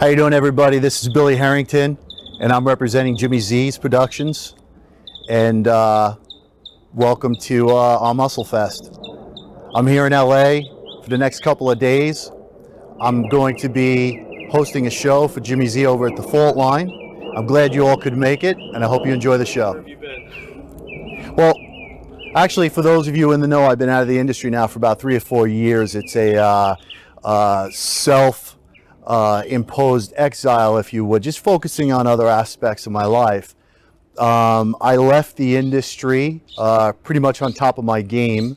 How you doing, everybody? This is Billy Herrington, and I'm representing Jimmy Z's Productions. And welcome to our Muscle Fest. I'm here in LA for the next couple of days. I'm going to be hosting a show for Jimmy Z over at the Fault Line. I'm glad you all could make it, and I hope you enjoy the show. Where have you been? Well, actually, for those of you in the know, I've been out of the industry now for about 3 or 4 years. It's a self-imposed exile, if you would, just focusing on other aspects of my life. I left the industry pretty much on top of my game,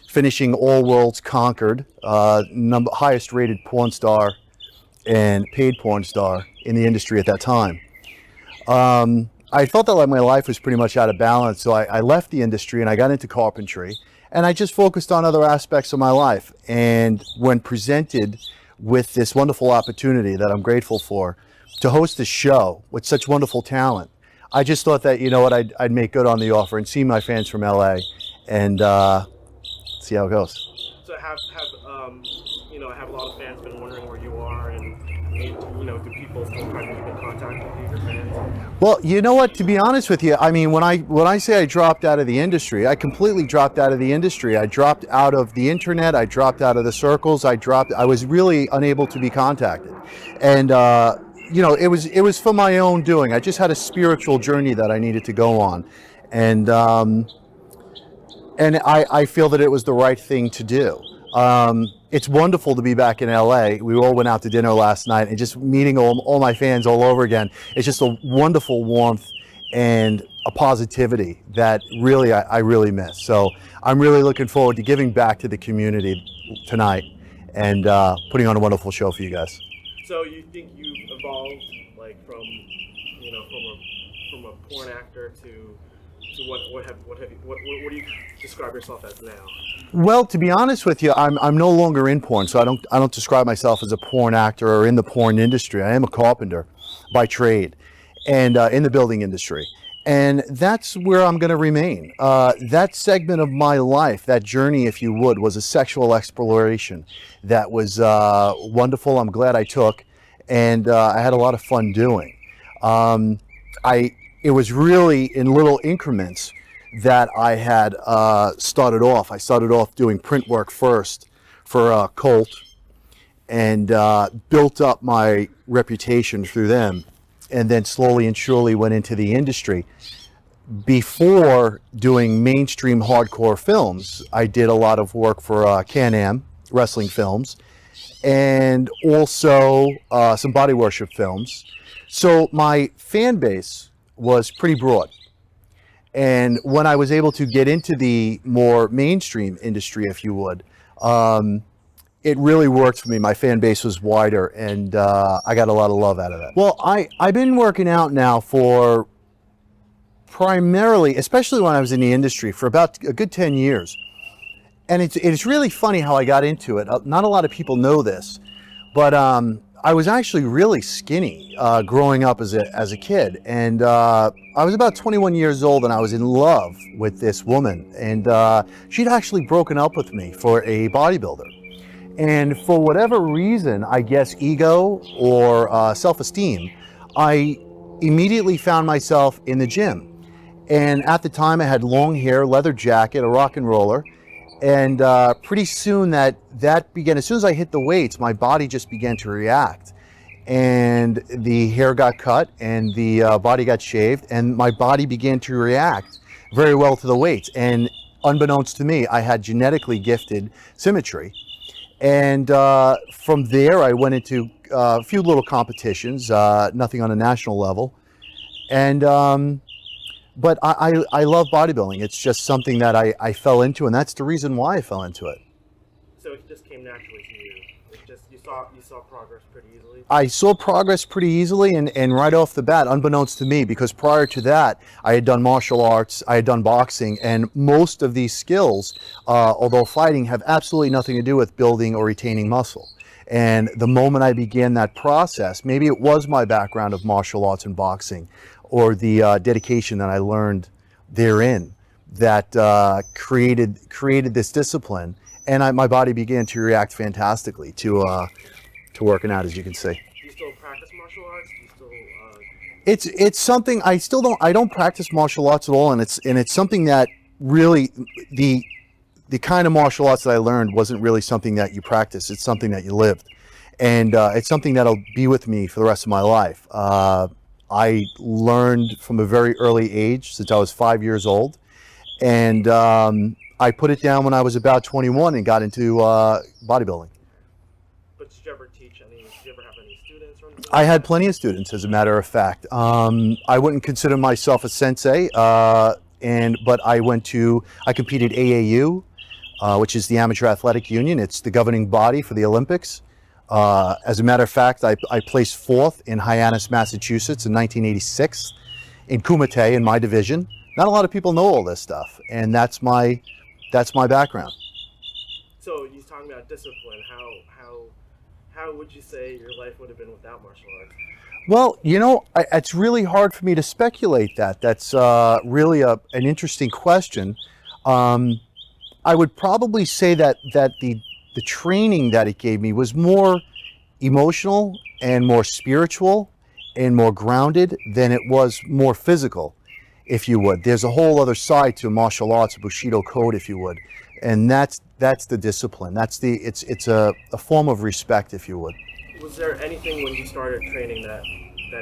finishing All Worlds Conquered, highest rated porn star and paid porn star in the industry at that time. I felt that like my life was pretty much out of balance, so I left the industry and I got into carpentry, and I just focused on other aspects of my life. And when presented with this wonderful opportunity that I'm grateful for, to host a show with such wonderful talent, I just thought that, you know what, I'd make good on the offer and see my fans from LA and see how it goes. So have a lot of fans been wondering where you are, and do people still try to keep in contact with you, your fans? Well, you know what, to be honest with you, I mean, when I say I dropped out of the industry, I completely dropped out of the industry. I dropped out of the internet, I dropped out of the circles, I was really unable to be contacted. And it was for my own doing. I just had a spiritual journey that I needed to go on. And I feel that it was the right thing to do. It's wonderful to be back in LA. We all went out to dinner last night, and just meeting all my fans all over again. It's just a wonderful warmth and a positivity that really I really miss. So I'm really looking forward to giving back to the community tonight and putting on a wonderful show for you guys. So you think you've evolved, like from a porn actor to what do you describe yourself as now? Well, to be honest with you, I'm no longer in porn, so I don't describe myself as a porn actor or in the porn industry. I am a carpenter by trade, and in the building industry, and that's where I'm going to remain. That segment of my life, that journey, if you would, was a sexual exploration that was wonderful. I'm glad I took, and I had a lot of fun doing. It was really in little increments that I had started off. I started off doing print work first for Colt, and built up my reputation through them, and then slowly and surely went into the industry. Before doing mainstream hardcore films, I did a lot of work for Can-Am wrestling films, and also some body worship films. So my fan base was pretty broad. And when I was able to get into the more mainstream industry, if you would, it really worked for me. My fan base was wider, and I got a lot of love out of that. Well, I've been working out now for primarily, especially when I was in the industry, for about a good 10 years. And it's really funny how I got into it. Not a lot of people know this, but I was actually really skinny growing up as a kid, and I was about 21 years old, and I was in love with this woman, and she'd actually broken up with me for a bodybuilder. And for whatever reason, I guess ego or self-esteem, I immediately found myself in the gym. And at the time I had long hair, leather jacket, a rock and roller, and pretty soon that began, as soon as I hit the weights, my body just began to react. And the hair got cut, and the body got shaved, and my body began to react very well to the weights. And unbeknownst to me, I had genetically gifted symmetry. And from there, I went into a few little competitions, nothing on a national level. And but I love bodybuilding. It's just something that I fell into, and that's the reason why I fell into it. So it just came naturally to you. You saw progress pretty easily? I saw progress pretty easily, and right off the bat, unbeknownst to me, because prior to that, I had done martial arts, I had done boxing, and most of these skills, although fighting, have absolutely nothing to do with building or retaining muscle. And the moment I began that process, maybe it was my background of martial arts and boxing, or the dedication that I learned therein, that created this discipline, and my body began to react fantastically to to working out, as you can see. Do you still practice martial arts? Do you still? It's something I don't practice martial arts at all, and it's something that really the kind of martial arts that I learned wasn't really something that you practice. It's something that you lived, and it's something that'll be with me for the rest of my life. I learned from a very early age, since I was 5 years old, and I put it down when I was about 21 and got into bodybuilding. But did you ever teach any? Did you ever have any students or anything? I had plenty of students, as a matter of fact. I wouldn't consider myself a sensei, but I competed AAU, which is the Amateur Athletic Union. It's the governing body for the Olympics. As a matter of fact, I placed 4th in Hyannis, Massachusetts in 1986 in Kumite in my division. Not a lot of people know all this stuff, and that's my background. So you're talking about discipline. How would you say your life would have been without martial arts? Well, it's really hard for me to speculate that. That's really an interesting question. I would probably say that the training that it gave me was more emotional and more spiritual and more grounded than it was more physical, if you would. There's a whole other side to martial arts, Bushido code, if you would, and that's the discipline. It's a form of respect, if you would. Was there anything when you started training that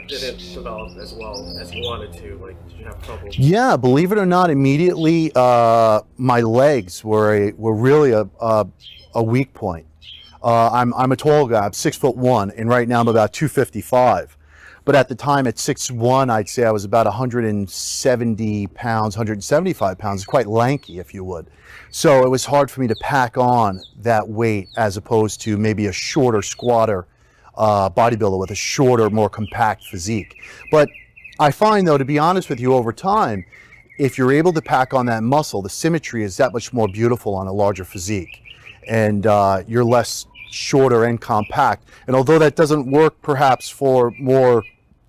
didn't develop as well as you wanted to? Like, did you have trouble? Yeah, believe it or not, immediately my legs were really a weak point. I'm a tall guy. I'm 6'1", and right now I'm about 255. But at the time, at 6'1", I'd say I was about 170 pounds, 175 pounds, quite lanky, if you would. So it was hard for me to pack on that weight as opposed to maybe a shorter squatter bodybuilder with a shorter, more compact physique. But I find, though, to be honest with you, over time, if you're able to pack on that muscle, the symmetry is that much more beautiful on a larger physique, and you're less shorter and compact. And although that doesn't work perhaps for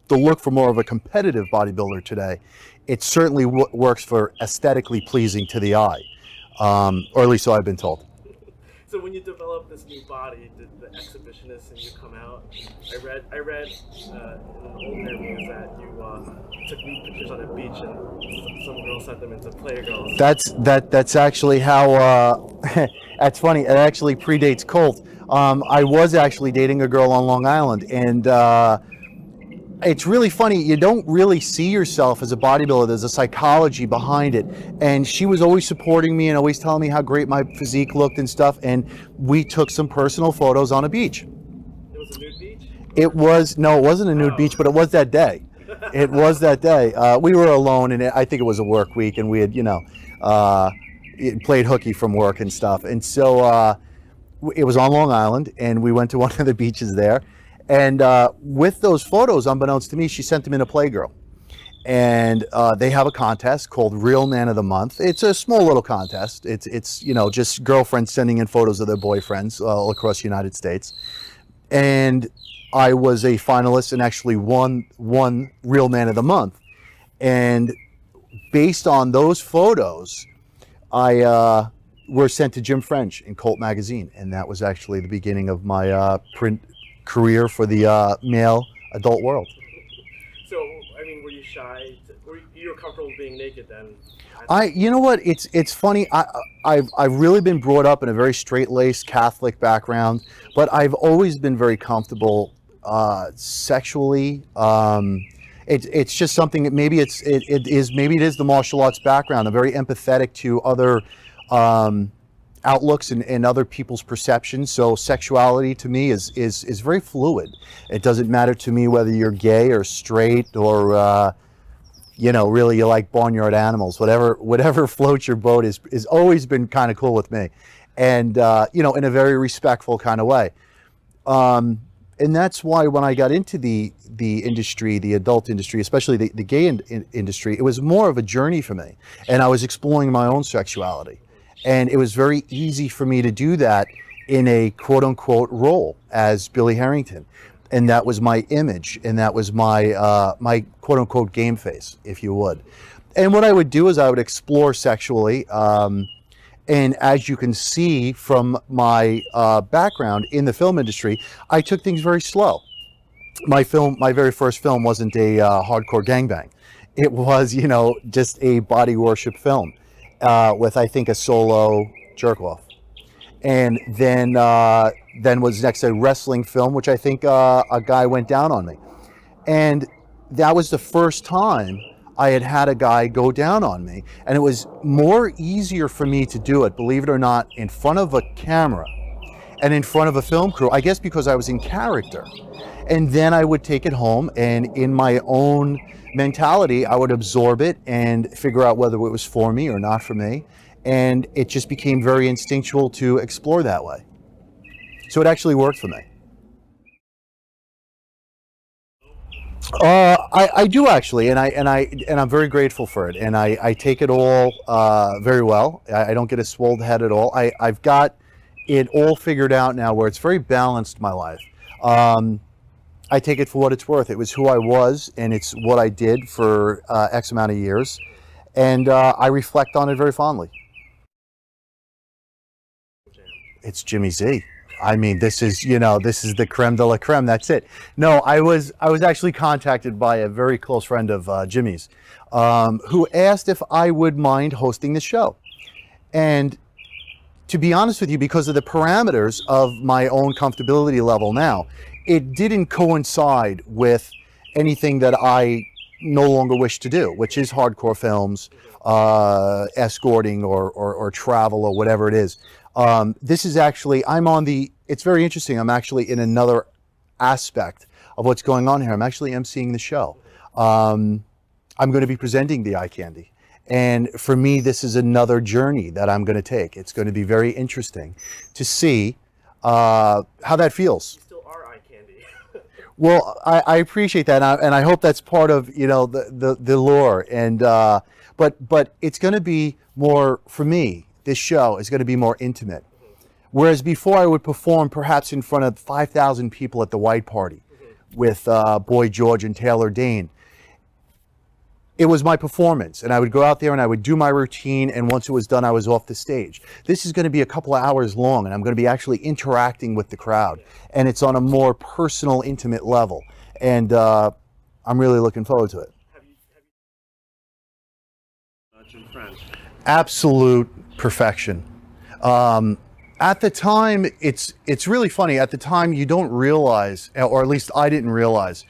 the look for more of a competitive bodybuilder today, it certainly works for aesthetically pleasing to the eye, or at least so I've been told. So when you develop this new body, did the exhibitionist and you come out? I read in an old interview that you took nude pictures on a beach and some girl sent them into Playgirls. That's actually how. That's funny. It actually predates Colt. I was actually dating a girl on Long Island, and it's really funny. You don't really see yourself as a bodybuilder. There's a psychology behind it. And she was always supporting me and always telling me how great my physique looked and stuff. And we took some personal photos on a beach. It was a nude beach? No, it wasn't a nude beach, but it was that day. It was that day. We were alone, and I think it was a work week, and we had, played hooky from work and stuff. And so it was on Long Island, and we went to one of the beaches there. And with those photos, unbeknownst to me, she sent them in to Playgirl. And they have a contest called Real Man of the Month. It's a small little contest. It's just girlfriends sending in photos of their boyfriends all across the United States. And I was a finalist and actually won Real Man of the Month. And based on those photos, I were sent to Jim French in Colt magazine. And that was actually the beginning of my print career for the male adult world. So, I mean, were you shy? Were you comfortable being naked then? You know what? It's funny. I've really been brought up in a very straight-laced Catholic background, but I've always been very comfortable sexually. It's just something that maybe it is the martial arts background. I'm very empathetic to other outlooks and other people's perceptions. So sexuality to me is very fluid. It doesn't matter to me whether you're gay or straight or really you like barnyard animals. Whatever floats your boat is always been kind of cool with me, and in a very respectful kind of way. And that's why when I got into the industry, the adult industry, especially the gay industry, it was more of a journey for me, and I was exploring my own sexuality. And it was very easy for me to do that in a quote-unquote role as Billy Herrington. And that was my image, and that was my my quote-unquote game face, if you would. And what I would do is I would explore sexually, And as you can see from my background in the film industry, I took things very slow. My very first film wasn't a hardcore gangbang. It was, you know, just a body worship film with, I think, a solo jerk-off. And then was next a wrestling film, which I think a guy went down on me. And that was the first time I had had a guy go down on me. And it was more easier for me to do it, believe it or not, in front of a camera and in front of a film crew, I guess because I was in character. And then I would take it home, and in my own mentality, I would absorb it and figure out whether it was for me or not for me. And it just became very instinctual to explore that way. So it actually worked for me. I do actually, and I'm very grateful for it, and I take it all very well. I don't get a swollen head at all. I've got it all figured out now, where it's very balanced, my life. I take it for what it's worth. It was who I was, and it's what I did for X amount of years, and I reflect on it very fondly. It's Jimmy Z. I mean, this is, you know, this is the creme de la creme. That's it. No, I was actually contacted by a very close friend of Jimmy's, who asked if I would mind hosting the show. And to be honest with you, because of the parameters of my own comfortability level now, it didn't coincide with anything that I no longer wish to do, which is hardcore films, escorting or travel or whatever it is. This is actually, it's very interesting. I'm actually in another aspect of what's going on here. I'm actually emceeing the show. I'm going to be presenting the eye candy. And for me, this is another journey that I'm going to take. It's going to be very interesting to see how that feels. You still are eye candy. Well, I appreciate that, and I hope that's part of, you know, the lure. And but it's going to be more, for me, this show is going to be more intimate. Whereas before I would perform perhaps in front of 5,000 people at the White Party with Boy George and Taylor Dane. It was my performance, and I would go out there and I would do my routine, and once it was done, I was off the stage. This is going to be a couple of hours long, and I'm going to be actually interacting with the crowd, and it's on a more personal, intimate level, and I'm really looking forward to it. Have you Jim French? Absolute perfection. At the time, it's really funny. At the time, you don't realize, or at least I didn't realize,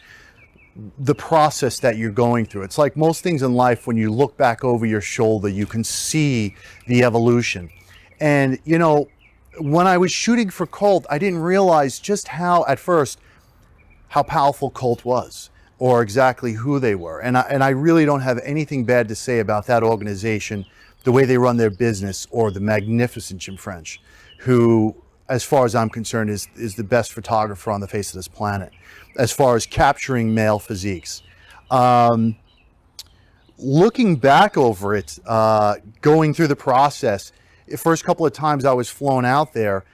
the process that you're going through. It's like most things in life, when you look back over your shoulder, you can see the evolution. And, you know, when I was shooting for Cult, I didn't realize just how, at first, how powerful Cult was, or exactly who they were. And I really don't have anything bad to say about that organization, the way they run their business, or the magnificent Jim French, who, as far as I'm concerned, is the best photographer on the face of this planet, as far as capturing male physiques. Looking back over it, going through the process, the first couple of times I was flown out there,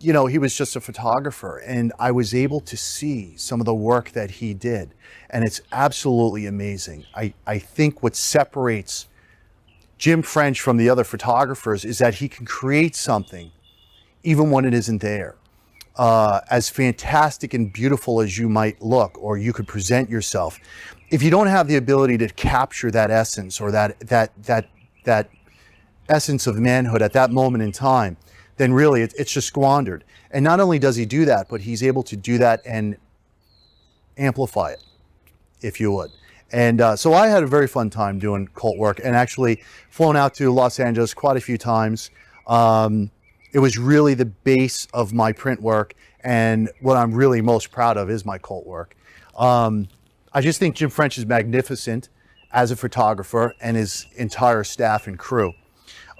you know, he was just a photographer, and I was able to see some of the work that he did, and it's absolutely amazing. I think what separates Jim French from the other photographers is that he can create something even when it isn't there. As fantastic and beautiful as you might look, or you could present yourself, if you don't have the ability to capture that essence, or that essence of manhood at that moment in time, then really it's just squandered. And not only does he do that, but he's able to do that and amplify it, if you would. And so I had a very fun time doing Cult work, and actually flown out to Los Angeles quite a few times. It was really the base of my print work, and what I'm really most proud of is my Cult work. I just think Jim French is magnificent as a photographer, and his entire staff and crew.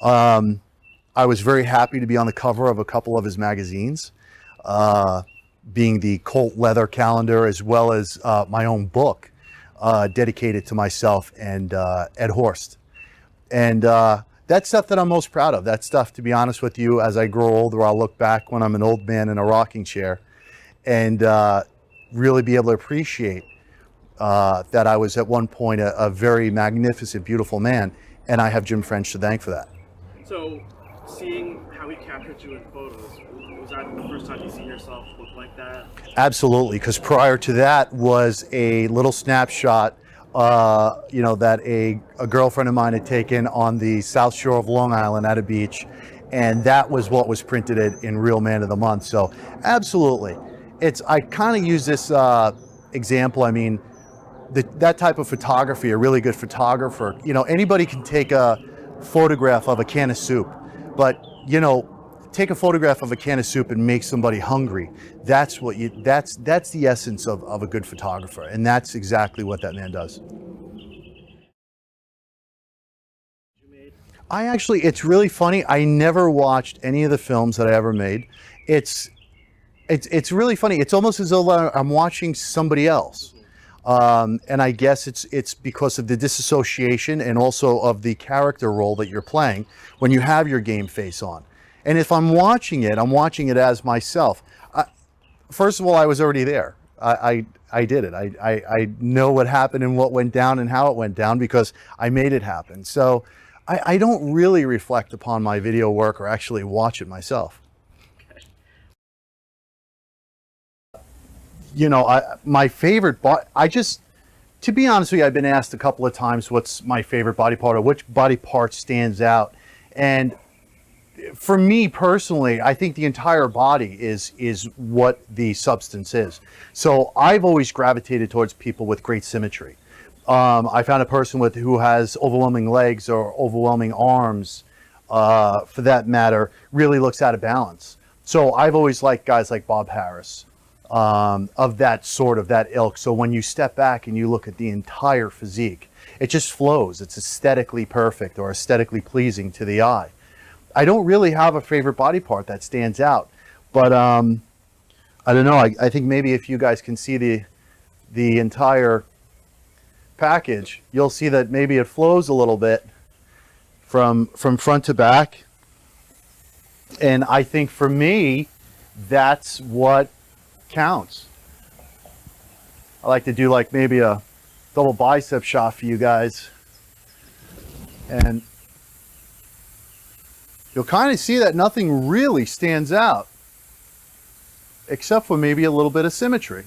I was very happy to be on the cover of a couple of his magazines, being the Cult leather calendar, as well as my own book dedicated to myself and Ed Horst. And that's stuff that I'm most proud of. That stuff, to be honest with you, as I grow older, I'll look back when I'm an old man in a rocking chair and really be able to appreciate that I was at one point a very magnificent, beautiful man, and I have Jim French to thank for that. So seeing how he captured you in photos, was that the first time you seen yourself look like that? Absolutely, because prior to that was a little snapshot, you know, that a girlfriend of mine had taken on the South Shore of Long Island at a beach, and that was what was printed in Real Man of the Month. So absolutely, I kind of use this example. I mean, that type of photography, a really good photographer, you know, anybody can take a photograph of a can of soup, but you know, take a photograph of a can of soup and make somebody hungry. That's the essence of a good photographer, and that's exactly what that man does. It's really funny. I never watched any of the films that I ever made. It's really funny. It's almost as though I'm watching somebody else. And I guess it's because of the disassociation and also of the character role that you're playing when you have your game face on. And if I'm watching it as myself. First of all, I was already there. I did it. I know what happened and what went down and how it went down because I made it happen. So I don't really reflect upon my video work or actually watch it myself. You know, my favorite to be honest with you, I've been asked a couple of times what's my favorite body part or which body part stands out. And for me personally, I think the entire body is what the substance is. So I've always gravitated towards people with great symmetry. I found a person who has overwhelming legs or overwhelming arms, for that matter, really looks out of balance. So I've always liked guys like Bob Harris, of that ilk. So when you step back and you look at the entire physique, it just flows. It's aesthetically perfect or aesthetically pleasing to the eye. I don't really have a favorite body part that stands out, but I don't know. I think maybe if you guys can see the entire package, you'll see that maybe it flows a little bit from front to back. And I think for me, that's what counts. I like to do like maybe a double bicep shot for you guys, and you'll kind of see that nothing really stands out except for maybe a little bit of symmetry.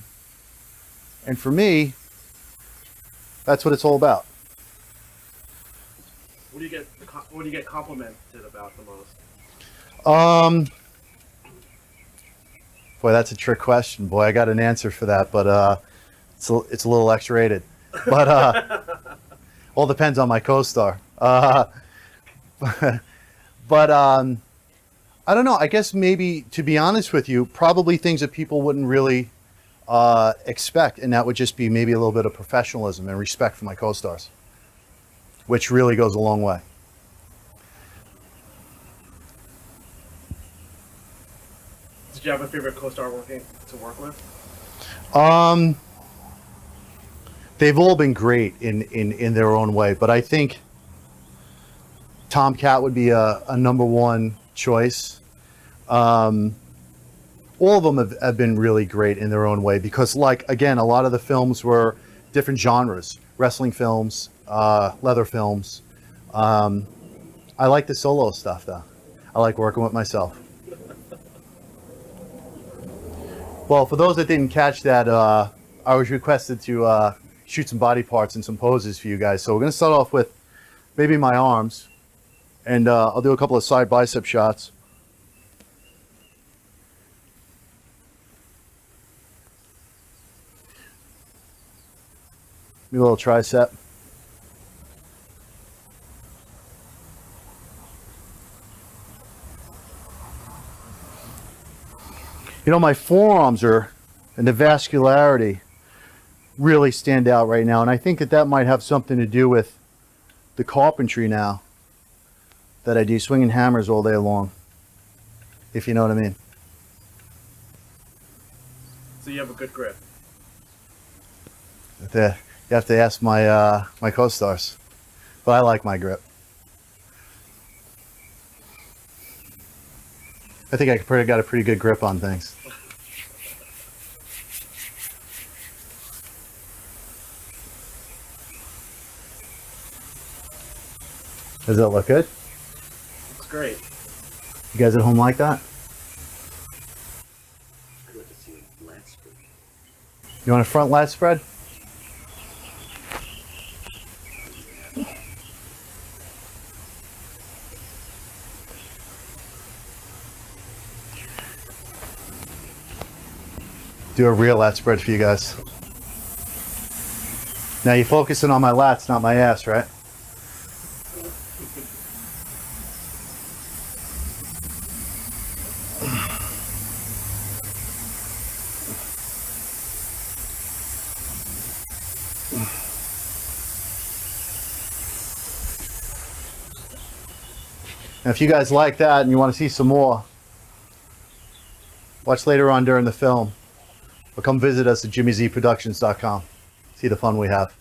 And for me, that's what it's all about. What do you get complimented about the most? Boy, that's a trick question. Boy, I got an answer for that, but it's a little X-rated. But all depends on my co-star. But I don't know. I guess maybe, to be honest with you, probably things that people wouldn't really expect, and that would just be maybe a little bit of professionalism and respect for my co-stars, which really goes a long way. Did you have a favorite co-star to work with? They've all been great in their own way, but I think Tomcat would be a #1 choice. All of them have been really great in their own way because, like, again, a lot of the films were different genres: wrestling films, leather films. I like the solo stuff, though. I like working with myself. Well, for those that didn't catch that, I was requested to shoot some body parts and some poses for you guys. So we're going to start off with maybe my arms, and I'll do a couple of side bicep shots. Maybe a little tricep. You know, my forearms and the vascularity really stand out right now. And I think that might have something to do with the carpentry now that I do, swinging hammers all day long, if you know what I mean. So you have a good grip. You have to ask my my co-stars, but I like my grip. I think I got a pretty good grip on things. Does that look good? Looks great. You guys at home like that? I'd like to see a lat spread. You want a front lat spread? Do a real lat spread for you guys. Now you're focusing on my lats, not my ass, right? And if you guys like that and you want to see some more, watch later on during the film. Or come visit us at jimmyzproductions.com. See the fun we have.